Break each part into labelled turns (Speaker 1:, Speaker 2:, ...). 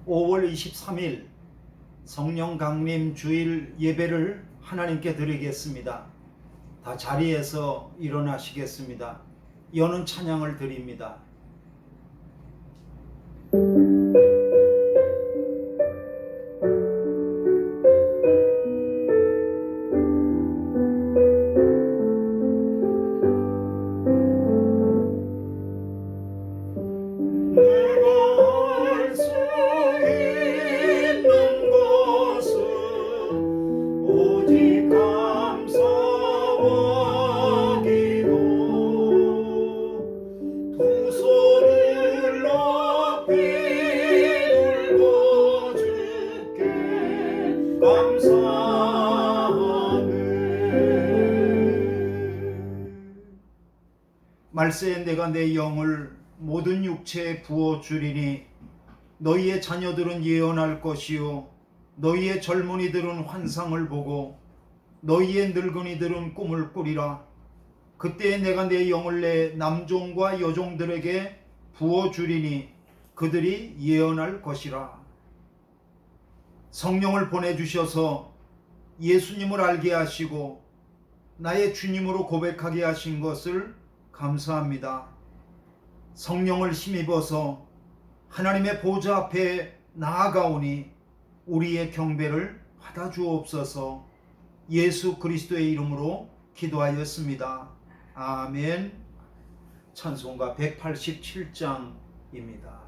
Speaker 1: 5월 23일 성령 강림 주일 예배를 하나님께 드리겠습니다. 다 자리에서 일어나시겠습니다. 여는 찬양을 드립니다. 말세에 내가 내 영을 모든 육체에 부어 주리니 너희의 자녀들은 예언할 것이요 너희의 젊은이들은 환상을 보고 너희의 늙은이들은 꿈을 꾸리라. 그때에 내가 내 영을 내 남종과 여종들에게 부어 주리니 그들이 예언할 것이라. 성령을 보내주셔서 예수님을 알게 하시고 나의 주님으로 고백하게 하신 것을 감사합니다. 성령을 힘입어서 하나님의 보좌 앞에 나아가오니 우리의 경배를 받아주옵소서. 예수 그리스도의 이름으로 기도하였습니다. 아멘. 찬송가 187장입니다.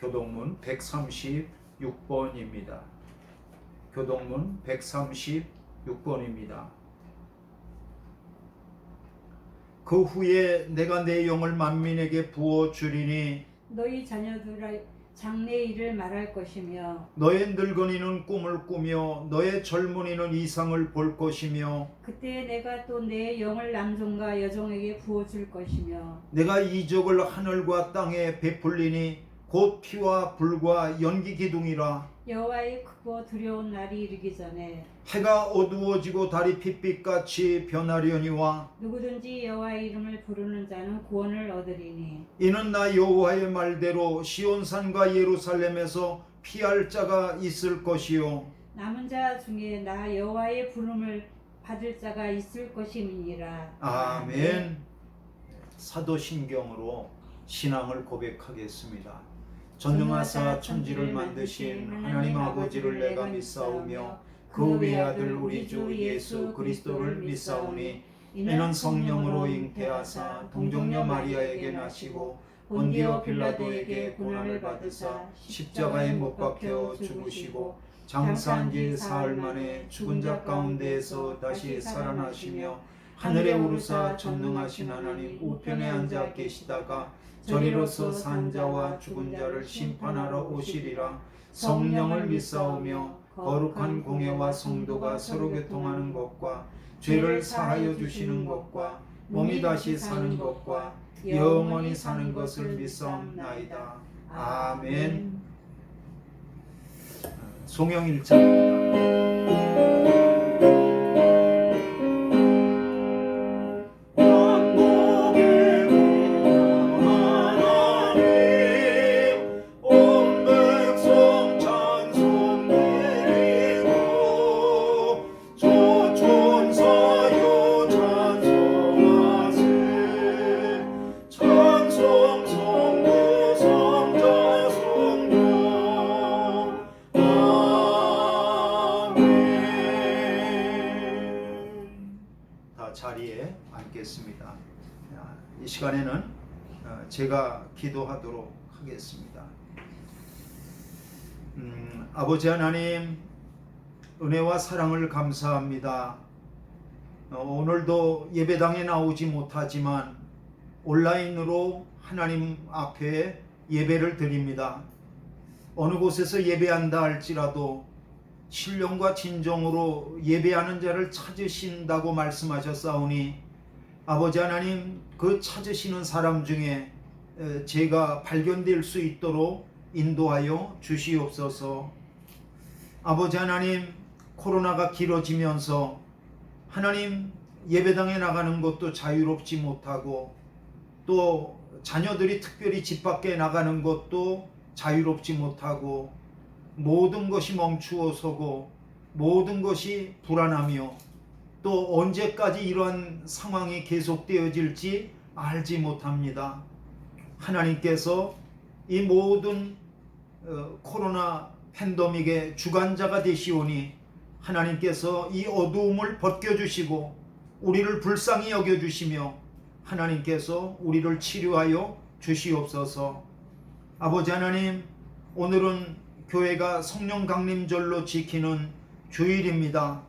Speaker 1: 교동문 136번입니다. 교동문 136번입니다. 그 후에 내가 내 영을 만민에게 부어 주리니
Speaker 2: 너희 자녀들의 장래일을 말할 것이며
Speaker 1: 너의 늙은이는 꿈을 꾸며 너의 젊은이는 이상을 볼 것이며
Speaker 2: 그때 내가 또 내 영을 남종과 여종에게 부어줄 것이며
Speaker 1: 내가 이적을 하늘과 땅에 베풀리니 곧 피와 불과 연기 기둥이라.
Speaker 2: 여호와의 크고 두려운 날이 이르기 전에
Speaker 1: 해가 어두워지고 달이 핏빛같이 변하려니와
Speaker 2: 누구든지 여호와의 이름을 부르는 자는 구원을 얻으리니
Speaker 1: 이는 나 여호와의 말대로 시온산과 예루살렘에서 피할 자가 있을 것이요
Speaker 2: 남은 자 중에 나 여호와의 부름을 받을 자가 있을 것임이니라.
Speaker 1: 아멘. 사도신경으로 신앙을 고백하겠습니다. 전능하사 천지를 만드신 하나님 아버지를 내가 믿사오며 그 외아들 우리 주 예수 그리스도를 믿사오니 이는 성령으로 잉태하사 동정녀 마리아에게 나시고 본디오 빌라도에게 고난을 받으사 십자가에 못 박혀 죽으시고 장사한 지 사흘 만에 죽은 자 가운데에서 다시 살아나시며 하늘에 오르사 전능하신 하나님 우편에 앉아 계시다가 저리로서 산 자와 죽은 자를 심판하러 오시리라. 성령을 믿사오며 거룩한 공회와 성도가 서로 교통하는 것과 죄를 사하여 주시는 것과 몸이 다시 사는 것과 영원히 사는 것을 믿사옵나이다. 아멘. 송영 1장입니다. 자리에 앉겠습니다. 이 시간에는 제가 기도하도록 하겠습니다. 아버지 하나님, 은혜와 사랑을 감사합니다. 오늘도 예배당에 나오지 못하지만 온라인으로 하나님 앞에 예배를 드립니다. 어느 곳에서 예배한다 할지라도 신령과 진정으로 예배하는 자를 찾으신다고 말씀하셨사오니 아버지 하나님, 그 찾으시는 사람 중에 제가 발견될 수 있도록 인도하여 주시옵소서. 아버지 하나님, 코로나가 길어지면서 하나님 예배당에 나가는 것도 자유롭지 못하고 또 자녀들이 특별히 집 밖에 나가는 것도 자유롭지 못하고 모든 것이 멈추어 서고 모든 것이 불안하며 또 언제까지 이러한 상황이 계속되어질지 알지 못합니다. 하나님께서 이 모든 코로나 팬데믹의 주관자가 되시오니 하나님께서 이 어두움을 벗겨주시고 우리를 불쌍히 여겨주시며 하나님께서 우리를 치료하여 주시옵소서. 아버지 하나님, 오늘은 교회가 성령 강림절로 지키는 주일입니다.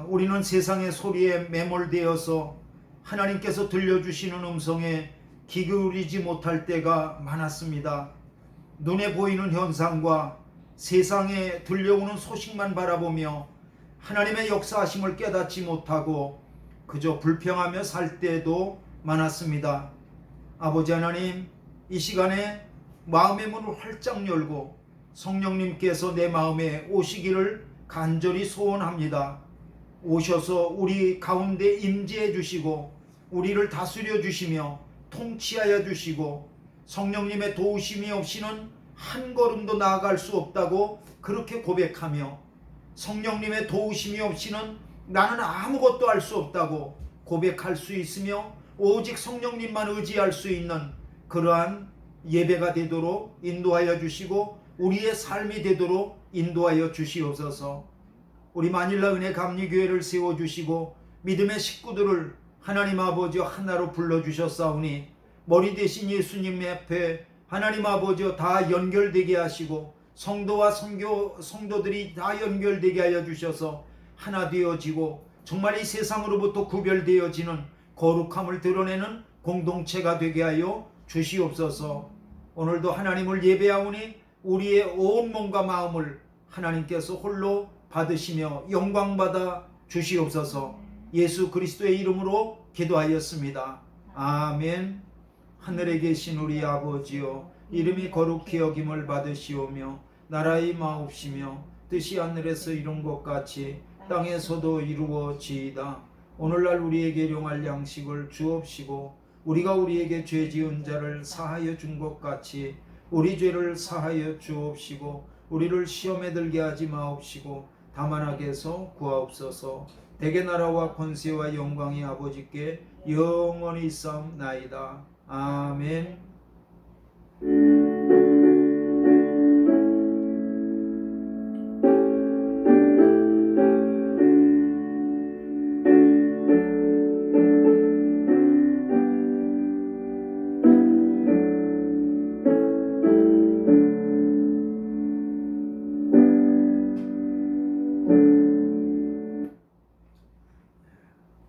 Speaker 1: 우리는 세상의 소리에 매몰되어서 하나님께서 들려주시는 음성에 귀 기울이지 못할 때가 많았습니다. 눈에 보이는 현상과 세상에 들려오는 소식만 바라보며 하나님의 역사하심을 깨닫지 못하고 그저 불평하며 살 때도 많았습니다. 아버지 하나님, 이 시간에 마음의 문을 활짝 열고 성령님께서 내 마음에 오시기를 간절히 소원합니다. 오셔서 우리 가운데 임재해 주시고 우리를 다스려 주시며 통치하여 주시고 성령님의 도우심이 없이는 한 걸음도 나아갈 수 없다고 그렇게 고백하며 성령님의 도우심이 없이는 나는 아무것도 할 수 없다고 고백할 수 있으며 오직 성령님만 의지할 수 있는 그러한 예배가 되도록 인도하여 주시고 우리의 삶이 되도록 인도하여 주시옵소서. 우리 마닐라 은혜 감리교회를 세워주시고 믿음의 식구들을 하나님 아버지와 하나로 불러주셨사오니 머리 대신 예수님 앞에 하나님 아버지와 다 연결되게 하시고 성도와 성도들이 다 연결되게 하여 주셔서 하나 되어지고 정말 이 세상으로부터 구별되어지는 거룩함을 드러내는 공동체가 되게 하여 주시옵소서. 오늘도 하나님을 예배하오니 우리의 온 몸과 마음을 하나님께서 홀로 받으시며 영광받아 주시옵소서. 예수 그리스도의 이름으로 기도하였습니다. 아멘. 하늘에 계신 우리 아버지여, 이름이 거룩히 여김을 받으시오며 나라의 마옵시며 뜻이 하늘에서 이룬 것 같이 땅에서도 이루어지이다. 오늘날 우리에게 일용할 양식을 주옵시고 우리가 우리에게 죄 지은 자를 사하여 준 것 같이 우리 죄를 사하여 주옵시고 우리를 시험에 들게 하지 마옵시고 다만 악에서 구하옵소서. 대개 나라와 권세와 영광이 아버지께 영원히 있사옵나이다. 아멘.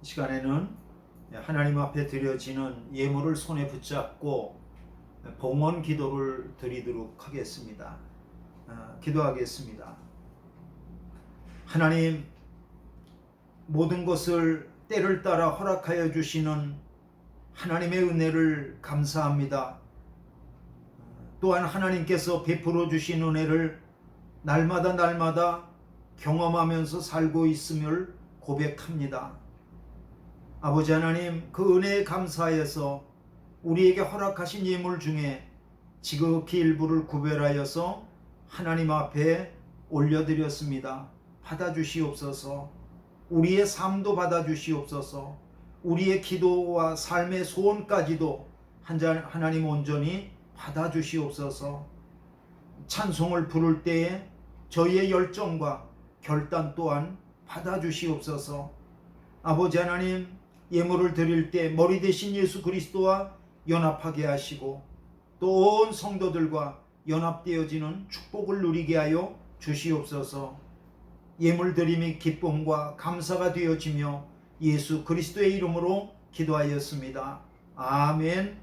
Speaker 1: 이 시간에는 하나님 앞에 드려지는 예물을 손에 붙잡고 봉헌 기도를 드리도록 하겠습니다. 기도하겠습니다. 하나님, 모든 것을 때를 따라 허락하여 주시는 하나님의 은혜를 감사합니다. 또한 하나님께서 베풀어 주신 은혜를 날마다 경험하면서 살고 있음을 고백합니다. 아버지 하나님, 그 은혜에 감사해서 우리에게 허락하신 예물 중에 지극히 일부를 구별하여서 하나님 앞에 올려드렸습니다. 받아주시옵소서. 우리의 삶도 받아주시옵소서. 우리의 기도와 삶의 소원까지도 하나님 온전히 받아주시옵소서. 찬송을 부를 때에 저희의 열정과 결단 또한 받아주시옵소서. 아버지 하나님, 예물을 드릴 때 머리 대신 예수 그리스도와 연합하게 하시고 또 온 성도들과 연합되어지는 축복을 누리게 하여 주시옵소서. 예물 드림이 기쁨과 감사가 되어지며 예수 그리스도의 이름으로 기도하였습니다. 아멘.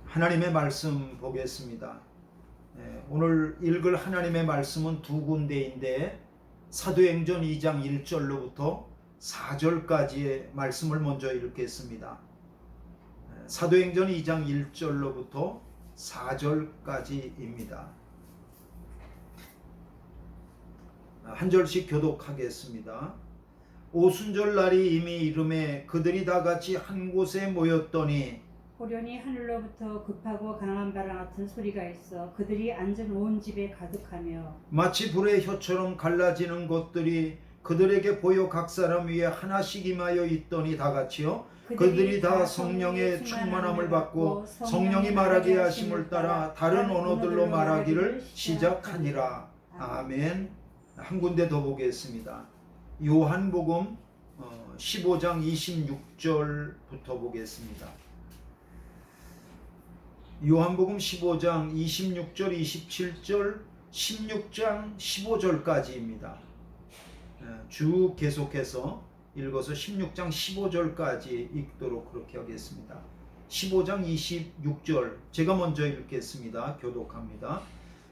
Speaker 1: 하나님의 말씀 보겠습니다. 오늘 읽을 하나님의 말씀은 두 군데인데 사도행전 2장 1절로부터 4절까지의 말씀을 먼저 읽겠습니다. 사도행전 2장 1절로부터 4절까지입니다. 한 절씩 교독하겠습니다. 오순절 날이 이미 이름에 그들이 다 같이 한 곳에 모였더니
Speaker 2: 호련히 하늘로부터 급하고 강한 바람 같은 소리가 있어 그들이 앉은 온 집에 가득하며
Speaker 1: 마치 불의 혀처럼 갈라지는 것들이 그들에게 보여 각 사람 위에 하나씩 임하여 있더니 다 같이요. 그들이 다 성령의 충만함을 받고 성령이 말하게 하심을 따라 다른 언어들로 말하기를 시작하니라. 아멘. 한 군데 더 보겠습니다. 요한복음 15장 26절부터 보겠습니다. 요한복음 15장 26절, 27절, 16장 15절까지입니다. 쭉 계속해서 읽어서 16장 15절까지 읽도록 그렇게 하겠습니다. 15장 26절 제가 먼저 읽겠습니다. 교독합니다.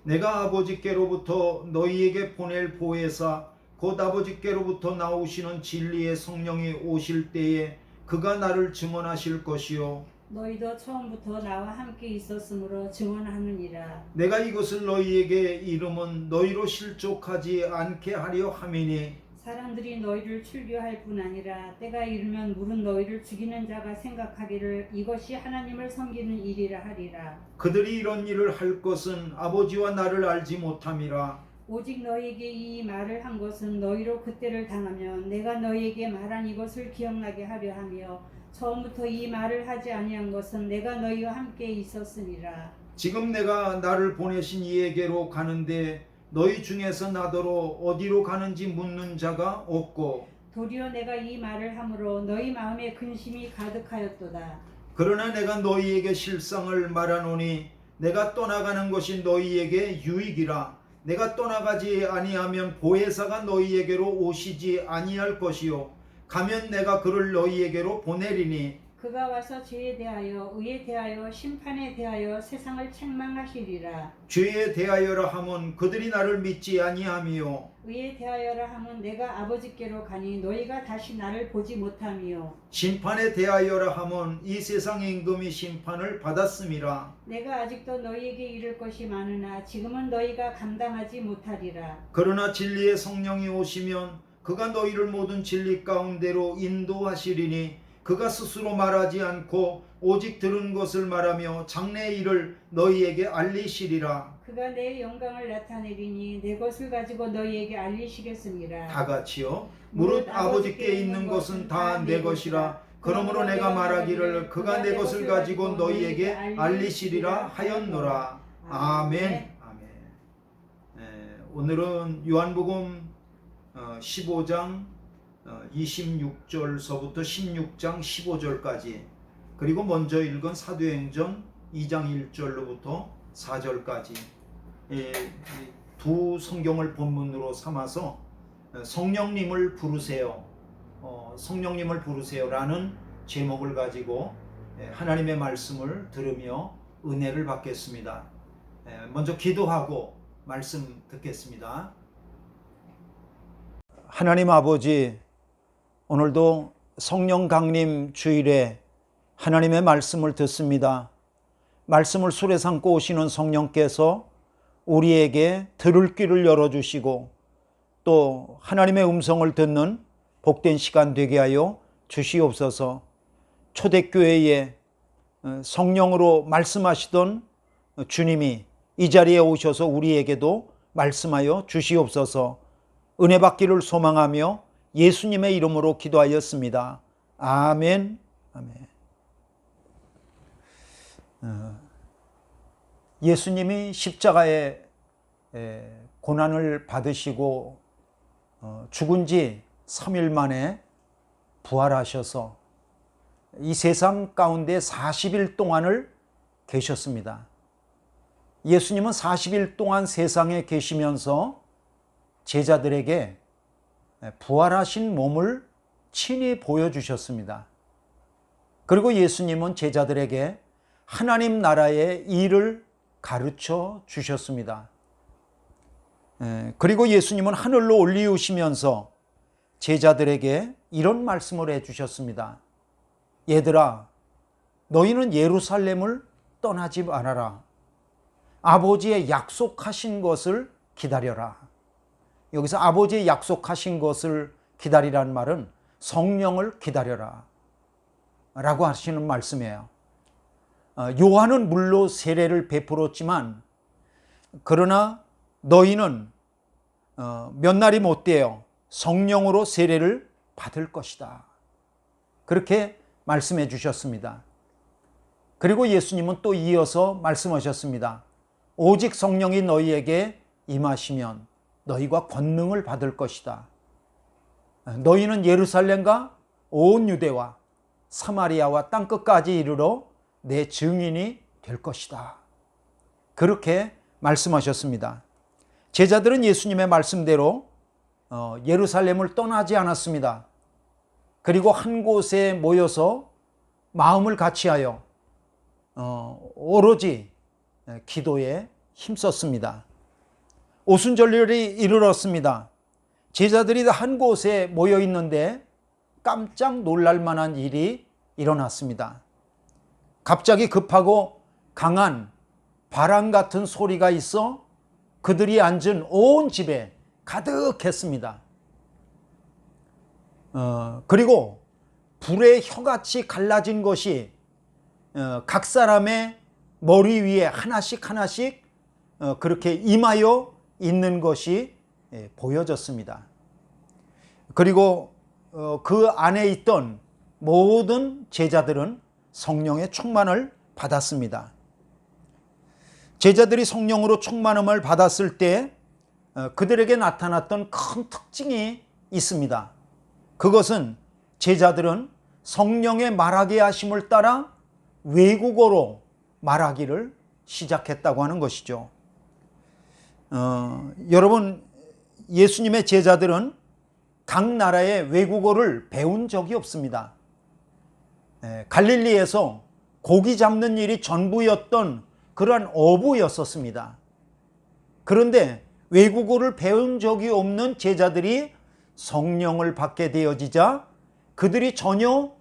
Speaker 1: 내가 아버지께로부터 너희에게 보낼 보혜사 곧 아버지께로부터 나오시는 진리의 성령이 오실 때에 그가 나를 증언하실 것이요
Speaker 2: 너희도 처음부터 나와 함께 있었으므로 증언하느니라.
Speaker 1: 내가 이것을 너희에게 이름은 너희로 실족하지 않게 하려 함이니
Speaker 2: 사람들이 너희를 출교할 뿐 아니라 때가 이르면 물은 너희를 죽이는 자가 생각하기를 이것이 하나님을 섬기는 일이라 하리라.
Speaker 1: 그들이 이런 일을 할 것은 아버지와 나를 알지 못함이라.
Speaker 2: 오직 너희에게 이 말을 한 것은 너희로 그때를 당하면 내가 너희에게 말한 이것을 기억나게 하려 하며 처음부터 이 말을 하지 아니한 것은 내가 너희와 함께 있었으니라.
Speaker 1: 지금 내가 나를 보내신 이에게로 가는데 너희 중에서 나더러 어디로 가는지 묻는 자가 없고
Speaker 2: 도리어 내가 이 말을 함으로 너희 마음에 근심이 가득하였도다.
Speaker 1: 그러나 내가 너희에게 실상을 말하노니 내가 떠나가는 것이 너희에게 유익이라. 내가 떠나가지 아니하면 보혜사가 너희에게로 오시지 아니할 것이요 가면 내가 그를 너희에게로 보내리니
Speaker 2: 그가 와서 죄에 대하여 의에 대하여 심판에 대하여 세상을 책망하시리라.
Speaker 1: 죄에 대하여라 함은 그들이 나를 믿지 아니하며
Speaker 2: 의에 대하여라 함은 내가 아버지께로 가니 너희가 다시 나를 보지 못하며
Speaker 1: 심판에 대하여라 함은 이 세상의 임금이 심판을 받았음이라.
Speaker 2: 내가 아직도 너희에게 이를 것이 많으나 지금은 너희가 감당하지 못하리라.
Speaker 1: 그러나 진리의 성령이 오시면 그가 너희를 모든 진리 가운데로 인도하시리니 그가 스스로 말하지 않고 오직 들은 것을 말하며 장래의 일을 너희에게 알리시리라.
Speaker 2: 그가 내 영광을 나타내리니 내 것을 가지고 너희에게 알리시겠습니라.
Speaker 1: 다 같이요. 무릇 아버지께 있는 것은 다 내 것이라. 그러므로 내가 말하기를 그가 내 것을 가지고 너희에게 알리시리라 하였노라. 아멘. 아멘. 오늘은 요한복음 15장 26절서부터 16장 15절까지, 그리고 먼저 읽은 사도행전 2장 1절로부터 4절까지 두 성경을 본문으로 삼아서 성령님을 부르세요, 성령님을 부르세요라는 제목을 가지고 하나님의 말씀을 들으며 은혜를 받겠습니다. 먼저 기도하고 말씀 듣겠습니다. 하나님 아버지, 오늘도 성령 강림 주일에 하나님의 말씀을 듣습니다. 말씀을 술에 삼고 오시는 성령께서 우리에게 들을 귀를 열어주시고 또 하나님의 음성을 듣는 복된 시간 되게 하여 주시옵소서. 초대교회에 성령으로 말씀하시던 주님이 이 자리에 오셔서 우리에게도 말씀하여 주시옵소서. 은혜 받기를 소망하며 예수님의 이름으로 기도하였습니다. 아멘. 아멘. 예수님이 십자가에 고난을 받으시고 죽은 지 3일 만에 부활하셔서 이 세상 가운데 40일 동안을 계셨습니다. 예수님은 40일 동안 세상에 계시면서 제자들에게 부활하신 몸을 친히 보여주셨습니다. 그리고 예수님은 제자들에게 하나님 나라의 일을 가르쳐 주셨습니다. 그리고 예수님은 하늘로 올리우시면서 제자들에게 이런 말씀을 해주셨습니다. 얘들아, 너희는 예루살렘을 떠나지 말아라. 아버지의 약속하신 것을 기다려라. 여기서 아버지의 약속하신 것을 기다리라는 말은 성령을 기다려라 라고 하시는 말씀이에요. 요한은 물로 세례를 베풀었지만 그러나 너희는 몇 날이 못 되어 성령으로 세례를 받을 것이다. 그렇게 말씀해 주셨습니다. 그리고 예수님은 또 이어서 말씀하셨습니다. 오직 성령이 너희에게 임하시면 너희가 권능을 받을 것이다. 너희는 예루살렘과 온 유대와 사마리아와 땅끝까지 이르러 내 증인이 될 것이다. 그렇게 말씀하셨습니다. 제자들은 예수님의 말씀대로 예루살렘을 떠나지 않았습니다. 그리고 한 곳에 모여서 마음을 같이하여 오로지 기도에 힘썼습니다. 오순절일이 이르렀습니다. 제자들이 한 곳에 모여 있는데 깜짝 놀랄 만한 일이 일어났습니다. 갑자기 급하고 강한 바람 같은 소리가 있어 그들이 앉은 온 집에 가득했습니다. 그리고 불의 혀같이 갈라진 것이 각 사람의 머리 위에 하나씩 하나씩 그렇게 임하여 있는 것이 보여졌습니다. 그리고 그 안에 있던 모든 제자들은 성령의 충만을 받았습니다. 제자들이 성령으로 충만함을 받았을 때 그들에게 나타났던 큰 특징이 있습니다. 그것은 제자들은 성령의 말하게 하심을 따라 외국어로 말하기를 시작했다고 하는 것이죠. 여러분, 예수님의 제자들은 각 나라의 외국어를 배운 적이 없습니다. 갈릴리에서 고기 잡는 일이 전부였던 그러한 어부였었습니다. 그런데 외국어를 배운 적이 없는 제자들이 성령을 받게 되어지자 그들이 전혀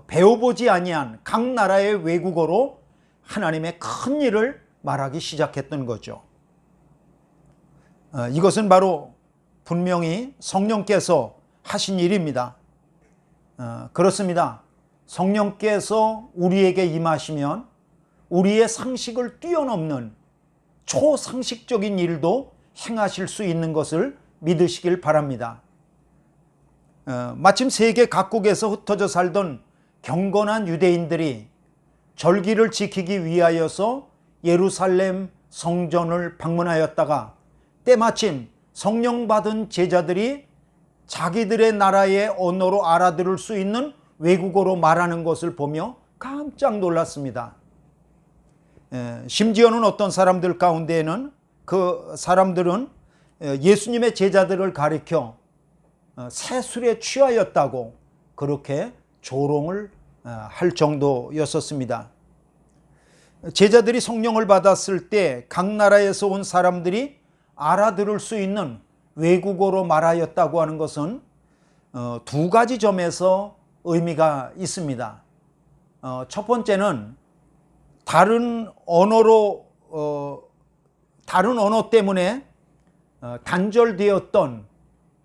Speaker 1: 배워보지 아니한 각 나라의 외국어로 하나님의 큰 일을 말하기 시작했던 거죠. 이것은 바로 분명히 성령께서 하신 일입니다. 그렇습니다. 성령께서 우리에게 임하시면 우리의 상식을 뛰어넘는 초상식적인 일도 행하실 수 있는 것을 믿으시길 바랍니다. 마침 세계 각국에서 흩어져 살던 경건한 유대인들이 절기를 지키기 위하여서 예루살렘 성전을 방문하였다가 때마침 성령 받은 제자들이 자기들의 나라의 언어로 알아들을 수 있는 외국어로 말하는 것을 보며 깜짝 놀랐습니다. 심지어는 어떤 사람들 가운데에는 그 사람들은 예수님의 제자들을 가리켜 새술에 취하였다고 그렇게 조롱을 할 정도였었습니다. 제자들이 성령을 받았을 때 각 나라에서 온 사람들이 알아들을 수 있는 외국어로 말하였다고 하는 것은 두 가지 점에서 의미가 있습니다. 첫 번째는 다른 언어 때문에 단절되었던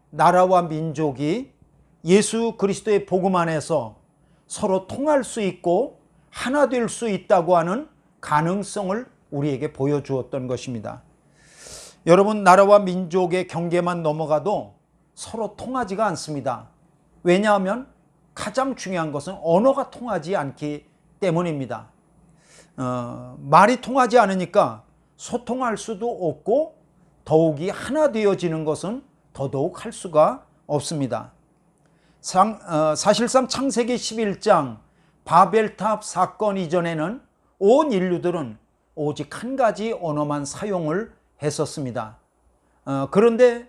Speaker 1: 나라와 민족이 예수 그리스도의 복음 안에서 서로 통할 수 있고 하나 될 수 있다고 하는 가능성을 우리에게 보여주었던 것입니다. 여러분, 나라와 민족의 경계만 넘어가도 서로 통하지가 않습니다. 왜냐하면 가장 중요한 것은 언어가 통하지 않기 때문입니다. 말이 통하지 않으니까 소통할 수도 없고 더욱이 하나 되어지는 것은 더더욱 할 수가 없습니다. 사실상 창세기 11장 바벨탑 사건 이전에는 온 인류들은 오직 한 가지 언어만 사용을 했었습니다. 그런데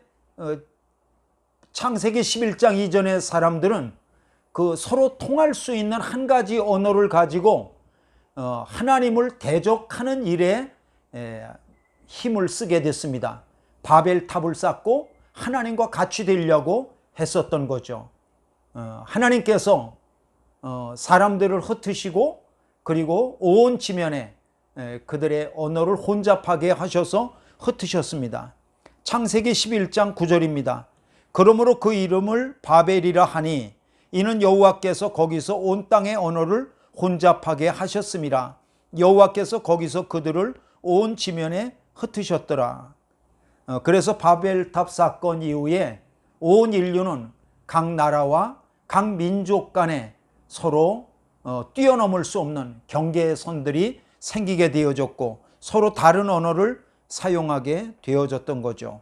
Speaker 1: 창세기 11장 이전의 사람들은 그 서로 통할 수 있는 한 가지 언어를 가지고 하나님을 대적하는 일에 힘을 쓰게 됐습니다. 바벨탑을 쌓고 하나님과 같이 되려고 했었던 거죠. 하나님께서 사람들을 흩으시고 그리고 온 지면에 그들의 언어를 혼잡하게 하셔서 흩으셨습니다. 창세기 11장 9절입니다. 그러므로 그 이름을 바벨이라 하니 이는 여호와께서 거기서 온 땅의 언어를 혼잡하게 하셨음이라. 여호와께서 거기서 그들을 온 지면에 흩으셨더라. 그래서 바벨탑 사건 이후에 온 인류는 각 나라와 각 민족 간에 서로 뛰어넘을 수 없는 경계의 선들이 생기게 되어졌고 서로 다른 언어를 사용하게 되어졌던 거죠.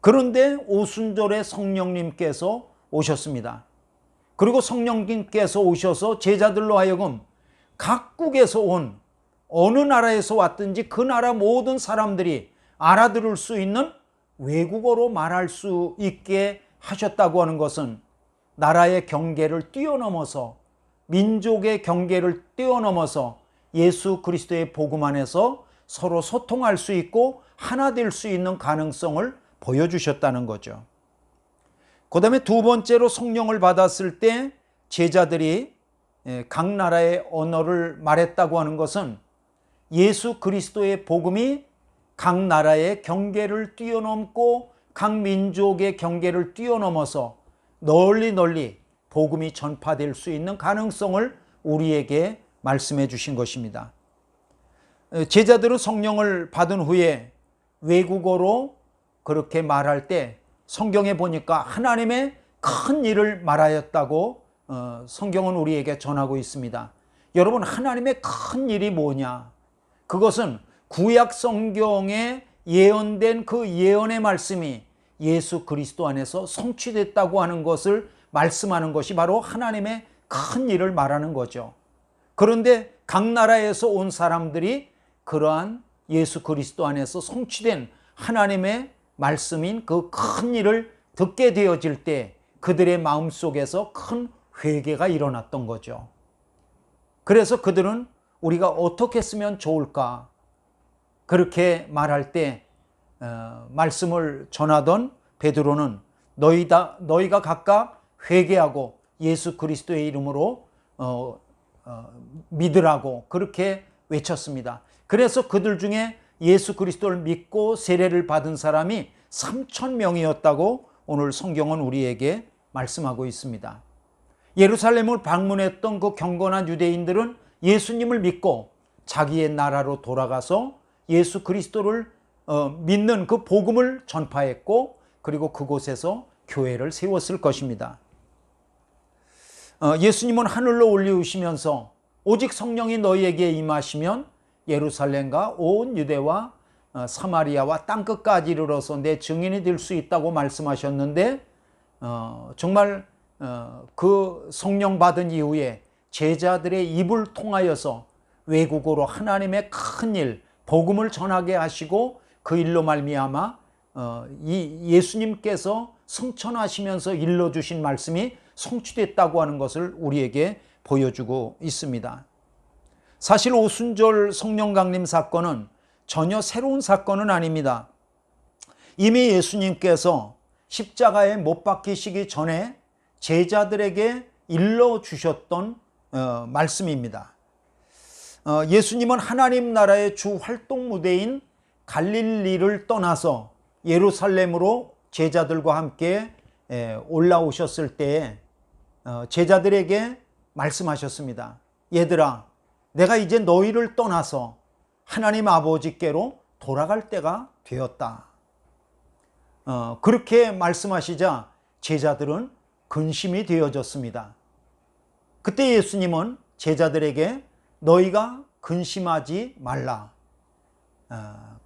Speaker 1: 그런데 오순절에 성령님께서 오셨습니다. 그리고 성령님께서 오셔서 제자들로 하여금 각국에서 온 어느 나라에서 왔든지 그 나라 모든 사람들이 알아들을 수 있는 외국어로 말할 수 있게 하셨다고 하는 것은 나라의 경계를 뛰어넘어서 민족의 경계를 뛰어넘어서 예수 그리스도의 복음 안에서 서로 소통할 수 있고 하나 될 수 있는 가능성을 보여주셨다는 거죠. 그 다음에 두 번째로 성령을 받았을 때 제자들이 각 나라의 언어를 말했다고 하는 것은 예수 그리스도의 복음이 각 나라의 경계를 뛰어넘고 각 민족의 경계를 뛰어넘어서 널리 복음이 전파될 수 있는 가능성을 우리에게 말씀해 주신 것입니다. 제자들은 성령을 받은 후에 외국어로 그렇게 말할 때 성경에 보니까 하나님의 큰 일을 말하였다고 성경은 우리에게 전하고 있습니다. 여러분, 하나님의 큰 일이 뭐냐? 그것은 구약 성경에 예언된 그 예언의 말씀이 예수 그리스도 안에서 성취됐다고 하는 것을 말씀하는 것이 바로 하나님의 큰 일을 말하는 거죠. 그런데 각 나라에서 온 사람들이 그러한 예수 그리스도 안에서 성취된 하나님의 말씀인 그 큰 일을 듣게 되어질 때 그들의 마음속에서 큰 회개가 일어났던 거죠.
Speaker 3: 그래서 그들은 우리가 어떻게 쓰면 좋을까? 그렇게 말할 때 말씀을 전하던 베드로는 너희가 각각 회개하고 예수 그리스도의 이름으로 믿으라고 그렇게 외쳤습니다. 그래서 그들 중에 예수 그리스도를 믿고 세례를 받은 사람이 3,000명이었다고 오늘 성경은 우리에게 말씀하고 있습니다. 예루살렘을 방문했던 그 경건한 유대인들은 예수님을 믿고 자기의 나라로 돌아가서 예수 그리스도를 믿는 그 복음을 전파했고, 그리고 그곳에서 교회를 세웠을 것입니다. 예수님은 하늘로 올리우시면서 오직 성령이 너희에게 임하시면 예루살렘과 온 유대와 사마리아와 땅끝까지 이르러서 내 증인이 될 수 있다고 말씀하셨는데, 정말 그 성령 받은 이후에 제자들의 입을 통하여서 외국어로 하나님의 큰 일, 복음을 전하게 하시고 그 일로 말미암아 이 예수님께서 성천하시면서 일러주신 말씀이 성취됐다고 하는 것을 우리에게 보여주고 있습니다. 사실 오순절 성령 강림 사건은 전혀 새로운 사건은 아닙니다. 이미 예수님께서 십자가에 못 박히시기 전에 제자들에게 일러주셨던 말씀입니다. 예수님은 하나님 나라의 주 활동 무대인 갈릴리를 떠나서 예루살렘으로 제자들과 함께 올라오셨을 때에 제자들에게 말씀하셨습니다. 얘들아, 내가 이제 너희를 떠나서 하나님 아버지께로 돌아갈 때가 되었다. 그렇게 말씀하시자 제자들은 근심이 되어졌습니다. 그때 예수님은 제자들에게 너희가 근심하지 말라,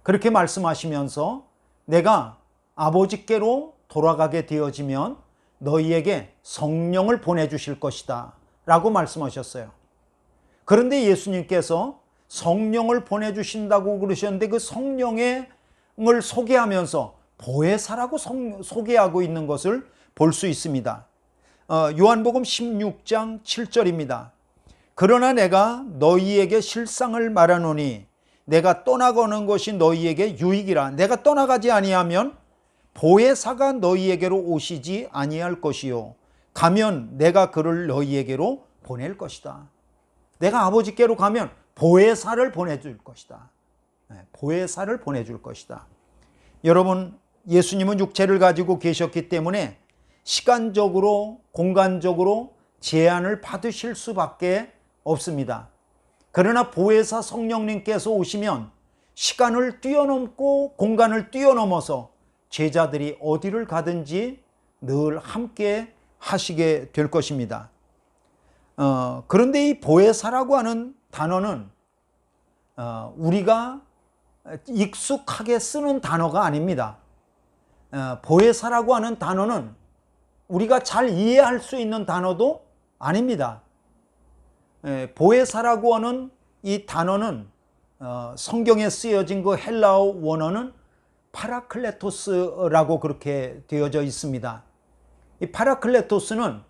Speaker 3: 그렇게 말씀하시면서 내가 아버지께로 돌아가게 되어지면 너희에게 성령을 보내주실 것이다 라고 말씀하셨어요. 그런데 예수님께서 성령을 보내주신다고 그러셨는데 그 성령을 소개하면서 보혜사라고 소개하고 있는 것을 볼 수 있습니다. 요한복음 16장 7절입니다. 그러나 내가 너희에게 실상을 말하노니 내가 떠나가는 것이 너희에게 유익이라. 내가 떠나가지 아니하면 보혜사가 너희에게로 오시지 아니할 것이요 가면 내가 그를 너희에게로 보낼 것이다. 내가 아버지께로 가면 보혜사를 보내줄 것이다. 보혜사를 보내줄 것이다. 여러분, 예수님은 육체를 가지고 계셨기 때문에 시간적으로 공간적으로 제한을 받으실 수밖에 없습니다. 그러나 보혜사 성령님께서 오시면 시간을 뛰어넘고 공간을 뛰어넘어서 제자들이 어디를 가든지 늘 함께 하시게 될 것입니다. 그런데 이 보혜사라고 하는 단어는 우리가 익숙하게 쓰는 단어가 아닙니다. 보혜사라고 하는 단어는 우리가 잘 이해할 수 있는 단어도 아닙니다. 보혜사라고 하는 이 단어는 성경에 쓰여진 그 헬라어 원어는 파라클레토스라고 그렇게 되어져 있습니다. 이 파라클레토스는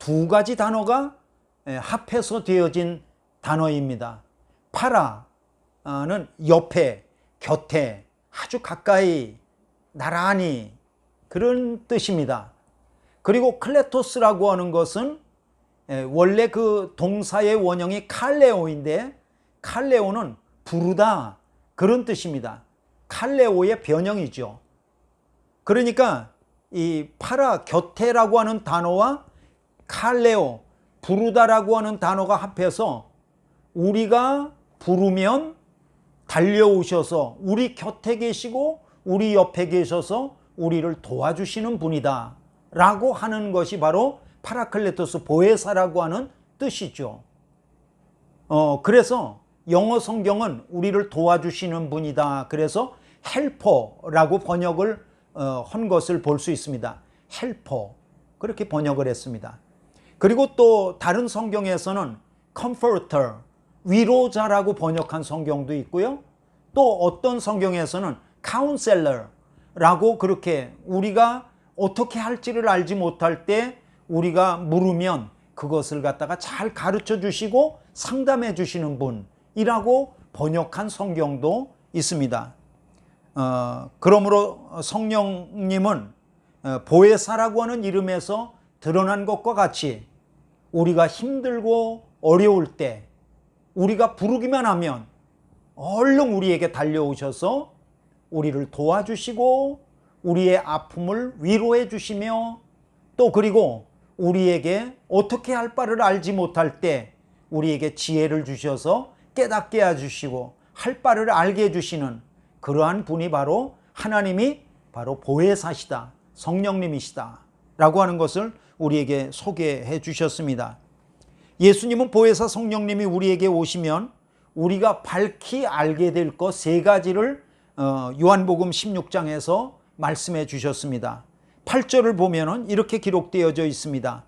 Speaker 3: 두 가지 단어가 합해서 되어진 단어입니다. 파라는 옆에, 곁에, 아주 가까이, 나란히 그런 뜻입니다. 그리고 클레토스라고 하는 것은 원래 그 동사의 원형이 칼레오인데 칼레오는 부르다 그런 뜻입니다. 칼레오의 변형이죠. 그러니까 이 파라, 곁에라고 하는 단어와 칼레오, 부르다라고 하는 단어가 합해서 우리가 부르면 달려오셔서 우리 곁에 계시고 우리 옆에 계셔서 우리를 도와주시는 분이다 라고 하는 것이 바로 파라클레토스, 보혜사라고 하는 뜻이죠. 그래서 영어 성경은 우리를 도와주시는 분이다. 그래서 헬퍼라고 번역을 한 것을 볼 수 있습니다. 헬퍼, 그렇게 번역을 했습니다. 그리고 또 다른 성경에서는 comforter, 위로자라고 번역한 성경도 있고요. 또 어떤 성경에서는 counselor라고 그렇게 우리가 어떻게 할지를 알지 못할 때 우리가 물으면 그것을 갖다가 잘 가르쳐 주시고 상담해 주시는 분이라고 번역한 성경도 있습니다. 그러므로 성령님은 보혜사라고 하는 이름에서 드러난 것과 같이 우리가 힘들고 어려울 때 우리가 부르기만 하면 얼른 우리에게 달려오셔서 우리를 도와주시고 우리의 아픔을 위로해 주시며 또 그리고 우리에게 어떻게 할 바를 알지 못할 때 우리에게 지혜를 주셔서 깨닫게 해주시고 할 바를 알게 해주시는 그러한 분이 바로 하나님이 바로 보혜사시다, 성령님이시다 라고 하는 것을 우리에게 소개해 주셨습니다. 예수님은 보혜사 성령님이 우리에게 오시면 우리가 밝히 알게 될 것 세 가지를 요한복음 16장에서 말씀해 주셨습니다. 8절을 보면은 이렇게 기록되어져 있습니다.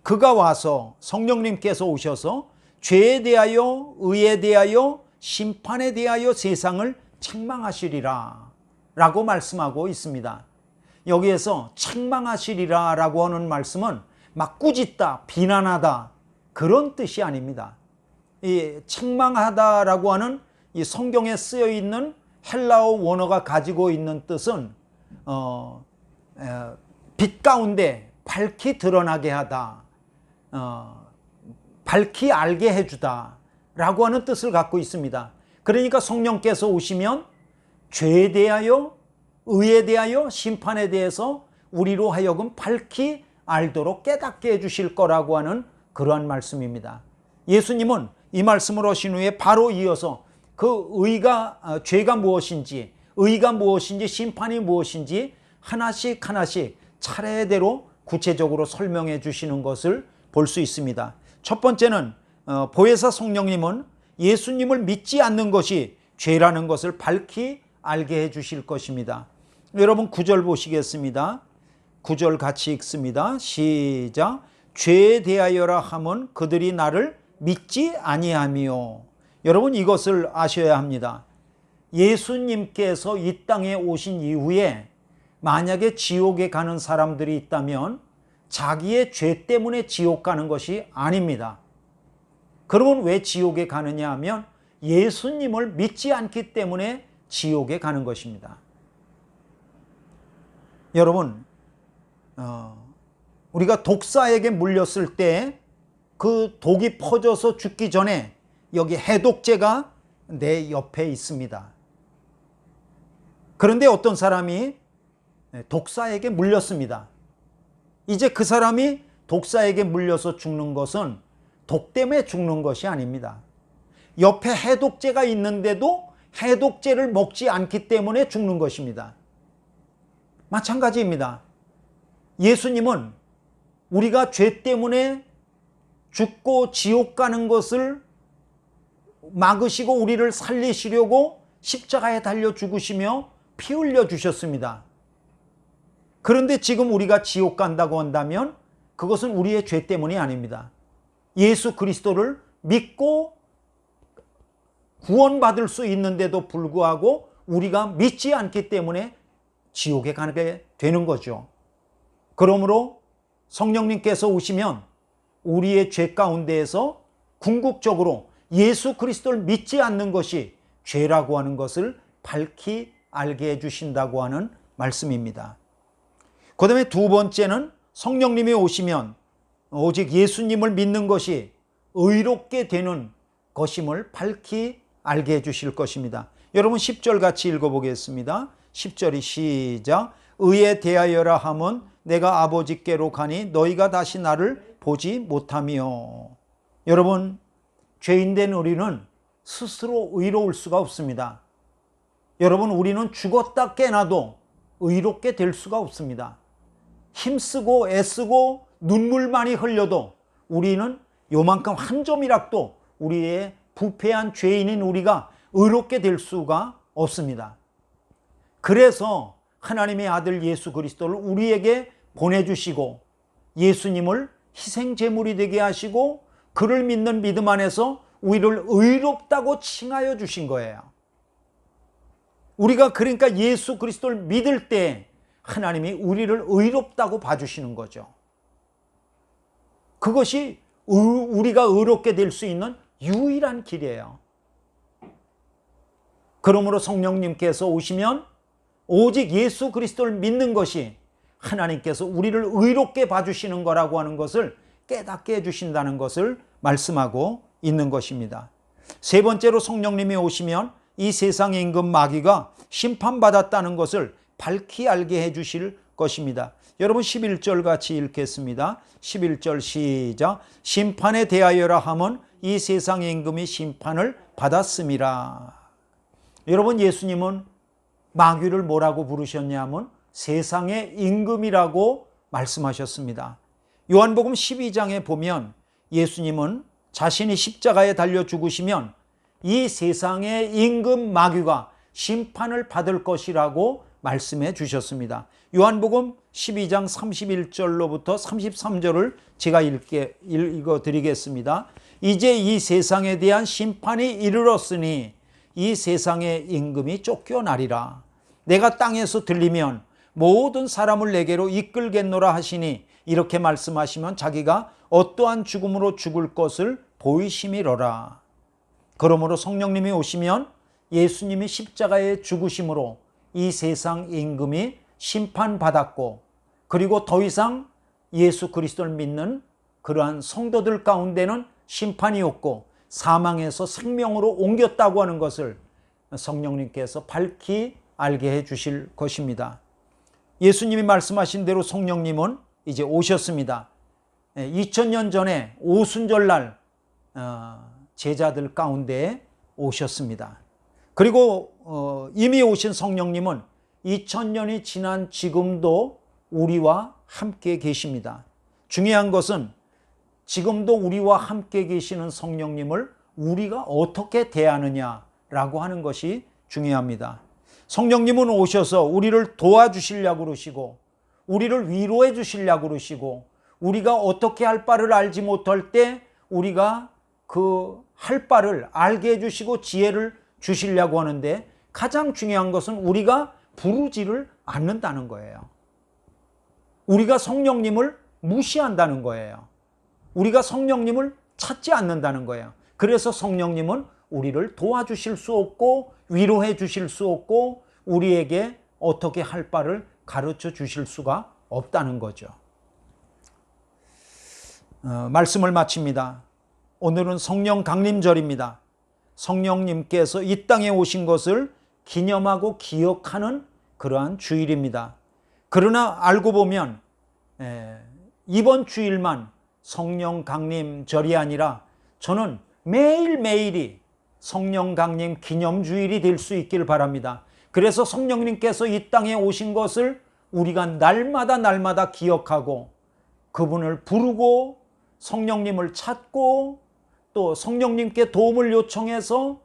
Speaker 3: 그가 와서 성령님께서 오셔서 죄에 대하여 의에 대하여 심판에 대하여 세상을 책망하시리라 라고 말씀하고 있습니다. 여기에서 책망하시리라 라고 하는 말씀은 막 꾸짖다, 비난하다 그런 뜻이 아닙니다. 이 책망하다라고 하는 이 성경에 쓰여 있는 헬라어 원어가 가지고 있는 뜻은 빛 가운데 밝히 드러나게 하다, 밝히 알게 해주다 라고 하는 뜻을 갖고 있습니다. 그러니까 성령께서 오시면 죄에 대하여 의에 대하여 심판에 대해서 우리로 하여금 밝히 알도록 깨닫게 해주실 거라고 하는 그러한 말씀입니다. 예수님은 이 말씀을 하신 후에 바로 이어서 그 죄가 무엇인지, 의가 무엇인지, 심판이 무엇인지 하나씩 하나씩 차례대로 구체적으로 설명해 주시는 것을 볼 수 있습니다. 첫 번째는 보혜사 성령님은 예수님을 믿지 않는 것이 죄라는 것을 밝히 알게 해 주실 것입니다. 여러분 9절 보시겠습니다. 9절 같이 읽습니다. 시작. 죄에 대하여라 함은 그들이 나를 믿지 아니하며. 여러분 이것을 아셔야 합니다. 예수님께서 이 땅에 오신 이후에 만약에 지옥에 가는 사람들이 있다면 자기의 죄 때문에 지옥 가는 것이 아닙니다. 그러면 왜 지옥에 가느냐 하면 예수님을 믿지 않기 때문에 지옥에 가는 것입니다. 여러분 우리가 독사에게 물렸을 때 그 독이 퍼져서 죽기 전에 여기 해독제가 내 옆에 있습니다. 그런데 어떤 사람이 독사에게 물렸습니다. 이제 그 사람이 독사에게 물려서 죽는 것은 독 때문에 죽는 것이 아닙니다. 옆에 해독제가 있는데도 해독제를 먹지 않기 때문에 죽는 것입니다. 마찬가지입니다. 예수님은 우리가 죄 때문에 죽고 지옥 가는 것을 막으시고 우리를 살리시려고 십자가에 달려 죽으시며 피 흘려 주셨습니다. 그런데 지금 우리가 지옥 간다고 한다면 그것은 우리의 죄 때문이 아닙니다. 예수 그리스도를 믿고 구원받을 수 있는데도 불구하고 우리가 믿지 않기 때문에 지옥에 가게 되는 거죠. 그러므로 성령님께서 오시면 우리의 죄 가운데에서 궁극적으로 예수 그리스도를 믿지 않는 것이 죄라고 하는 것을 밝히 알게 해주신다고 하는 말씀입니다. 그 다음에 두 번째는 성령님이 오시면 오직 예수님을 믿는 것이 의롭게 되는 것임을 밝히 알게 해주실 것입니다. 여러분 10절 같이 읽어보겠습니다. 10절이 시작. 의에 대하여라 함은 내가 아버지께로 가니 너희가 다시 나를 보지 못하며. 여러분 죄인된 우리는 스스로 의로울 수가 없습니다. 여러분 우리는 죽었다 깨나도 의롭게 될 수가 없습니다. 힘쓰고 애쓰고 눈물 많이 흘려도 우리는 요만큼 한 점이라도 우리의 부패한 죄인인 우리가 의롭게 될 수가 없습니다. 그래서 하나님의 아들 예수 그리스도를 우리에게 보내주시고 예수님을 희생제물이 되게 하시고 그를 믿는 믿음 안에서 우리를 의롭다고 칭하여 주신 거예요. 우리가 그러니까 예수 그리스도를 믿을 때 하나님이 우리를 의롭다고 봐주시는 거죠. 그것이 우리가 의롭게 될 수 있는 유일한 길이에요. 그러므로 성령님께서 오시면 오직 예수 그리스도를 믿는 것이 하나님께서 우리를 의롭게 봐주시는 거라고 하는 것을 깨닫게 해주신다는 것을 말씀하고 있는 것입니다. 세 번째로 성령님이 오시면 이 세상의 임금 마귀가 심판받았다는 것을 밝히 알게 해주실 것입니다. 여러분 11절 같이 읽겠습니다. 11절 시작. 심판에 대하여라 함은 이 세상의 임금이 심판을 받았음이라. 여러분 예수님은 마귀를 뭐라고 부르셨냐면 세상의 임금이라고 말씀하셨습니다. 요한복음 12장에 보면 예수님은 자신이 십자가에 달려 죽으시면 이 세상의 임금 마귀가 심판을 받을 것이라고 말씀해 주셨습니다. 요한복음 12장 31절로부터 33절을 제가 읽어 드리겠습니다. 이제 이 세상에 대한 심판이 이르렀으니 이 세상의 임금이 쫓겨나리라. 내가 땅에서 들리면 모든 사람을 내게로 이끌겠노라 하시니 이렇게 말씀하시면 자기가 어떠한 죽음으로 죽을 것을 보이심이로라. 그러므로 성령님이 오시면 예수님이 십자가에 죽으심으로 이 세상 임금이 심판받았고 그리고 더 이상 예수 그리스도를 믿는 그러한 성도들 가운데는 심판이 없고 사망에서 생명으로 옮겼다고 하는 것을 성령님께서 밝히 알게 해 주실 것입니다. 예수님이 말씀하신 대로 성령님은 이제 오셨습니다. 2000년 전에 오순절날 제자들 가운데 오셨습니다. 그리고 이미 오신 성령님은 2000년이 지난 지금도 우리와 함께 계십니다. 중요한 것은 지금도 우리와 함께 계시는 성령님을 우리가 어떻게 대하느냐라고 하는 것이 중요합니다. 성령님은 오셔서 우리를 도와주시려고 그러시고 우리를 위로해 주시려고 그러시고 우리가 어떻게 할 바를 알지 못할 때 우리가 그 할 바를 알게 해주시고 지혜를 주시려고 하는데 가장 중요한 것은 우리가 부르지를 않는다는 거예요. 우리가 성령님을 무시한다는 거예요. 우리가 성령님을 찾지 않는다는 거예요. 그래서 성령님은 우리를 도와주실 수 없고 위로해 주실 수 없고 우리에게 어떻게 할 바를 가르쳐 주실 수가 없다는 거죠. 말씀을 마칩니다. 오늘은 성령 강림절입니다. 성령님께서 이 땅에 오신 것을 기념하고 기억하는 그러한 주일입니다. 그러나 알고 보면 이번 주일만 성령 강림절이 아니라 저는 매일매일이 성령 강림 기념주일이 될 수 있기를 바랍니다. 그래서 성령님께서 이 땅에 오신 것을 우리가 날마다 기억하고 그분을 부르고 성령님을 찾고 또 성령님께 도움을 요청해서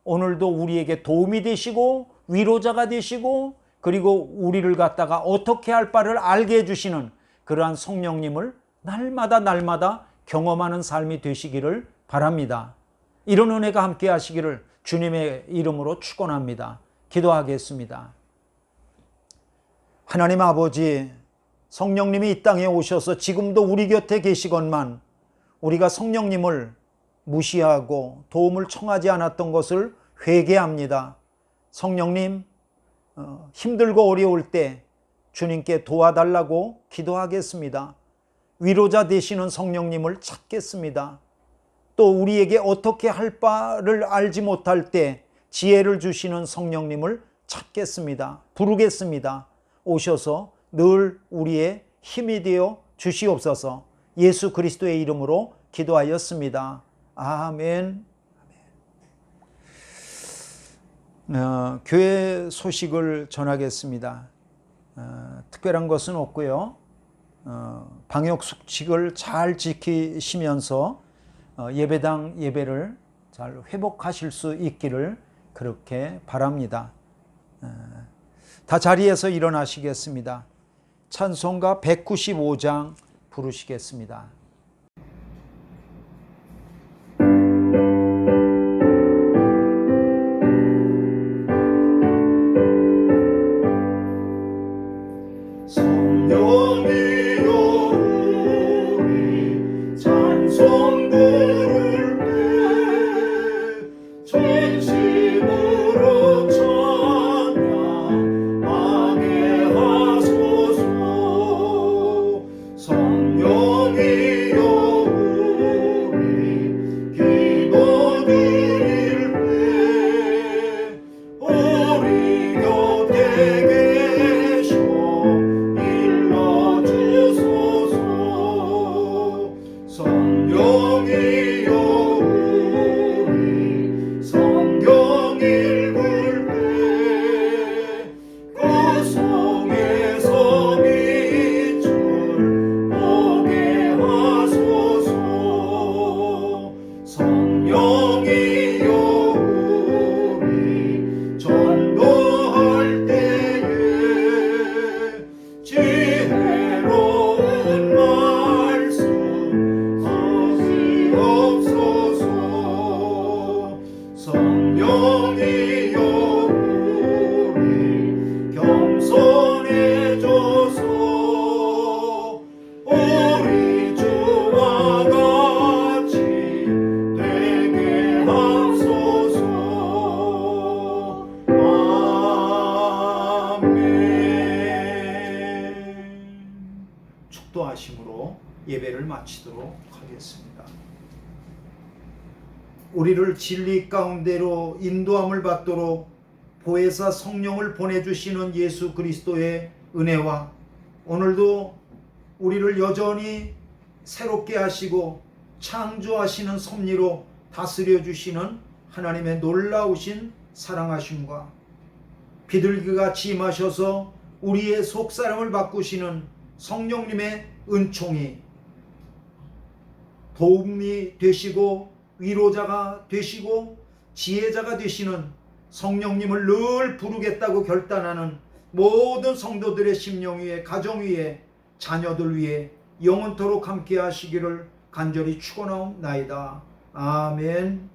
Speaker 3: 오늘도 우리에게 도움이 되시고 위로자가 되시고 그리고 우리를 갖다가 어떻게 할 바를 알게 해주시는 그러한 성령님을 날마다 경험하는 삶이 되시기를 바랍니다. 이런 은혜가 함께 하시기를 주님의 이름으로 축원합니다. 기도하겠습니다. 하나님 아버지, 성령님이 이 땅에 오셔서 지금도 우리 곁에 계시건만 우리가 성령님을 무시하고 도움을 청하지 않았던 것을 회개합니다. 성령님, 힘들고 어려울 때 주님께 도와달라고 기도하겠습니다. 위로자 되시는 성령님을 찾겠습니다. 또 우리에게 어떻게 할 바를 알지 못할 때 지혜를 주시는 성령님을 찾겠습니다. 부르겠습니다. 오셔서 늘 우리의 힘이 되어 주시옵소서. 예수 그리스도의 이름으로 기도하였습니다. 아멘. 교회 소식을 전하겠습니다. 특별한 것은 없고요. 방역 수칙을 잘 지키시면서 예배당 예배를 잘 회복하실 수 있기를 그렇게 바랍니다. 다 자리에서 일어나시겠습니다. 찬송가 195장 부르시겠습니다.
Speaker 1: 성령이여 우리 찬송 부를 때 예배를 마치도록 하겠습니다. 우리를 진리 가운데로 인도함을 받도록 보혜사 성령을 보내주시는 예수 그리스도의 은혜와 오늘도 우리를 여전히 새롭게 하시고 창조하시는 섭리로 다스려 주시는 하나님의 놀라우신 사랑하심과 비둘기같이 임하셔서 우리의 속사람을 바꾸시는 성령님의 은총이 도움이 되시고 위로자가 되시고 지혜자가 되시는 성령님을 늘 부르겠다고 결단하는 모든 성도들의 심령 위에, 가정 위에, 자녀들 위에 영원토록 함께 하시기를 간절히 축원하옵나이다. 아멘.